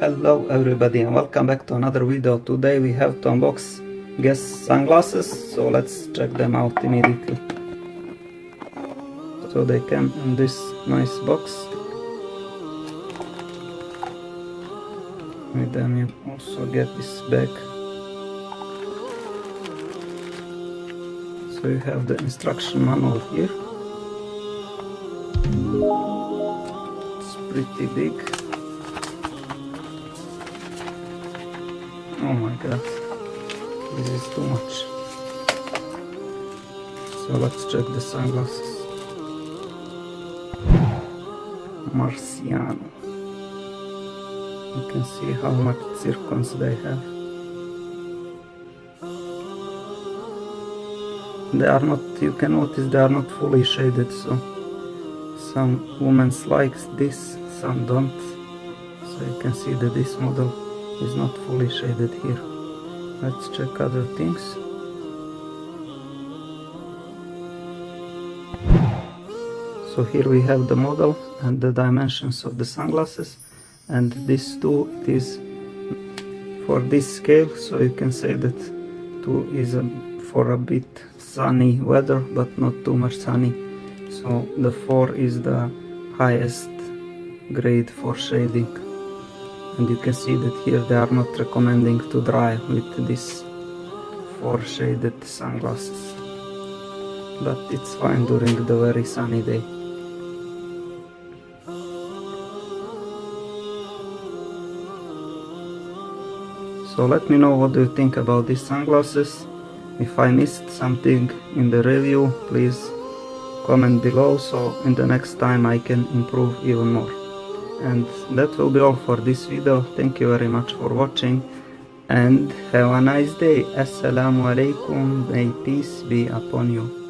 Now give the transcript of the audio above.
Hello everybody and welcome back to another video. Today we have to unbox Guess sunglasses, so let's check them out immediately. So they came in this nice box. With them you also get this bag. So you have the instruction manual here. It's pretty big. Oh my god, this is too much. So let's check the sunglasses. Marciano. You can see how much zircons they have. They are not, you can notice they are not fully shaded, so some women likes this, some don't. So you can see that this model is not fully shaded here. Let's check other things. So here we have the model and the dimensions of the sunglasses, and this too, it is for this scale, so you can say that 2 is for a bit sunny weather but not too much sunny. So the 4 is the highest grade for shading. And you can see that here they are not recommending to dry with this 4 shaded sunglasses. But it's fine during the very sunny day. So let me know what do you think about these sunglasses. If I missed something in the review, please comment below, so in the next time I can improve even more. And that will be all for this video. Thank you very much for watching and have a nice day. Assalamu alaikum, may peace be upon you.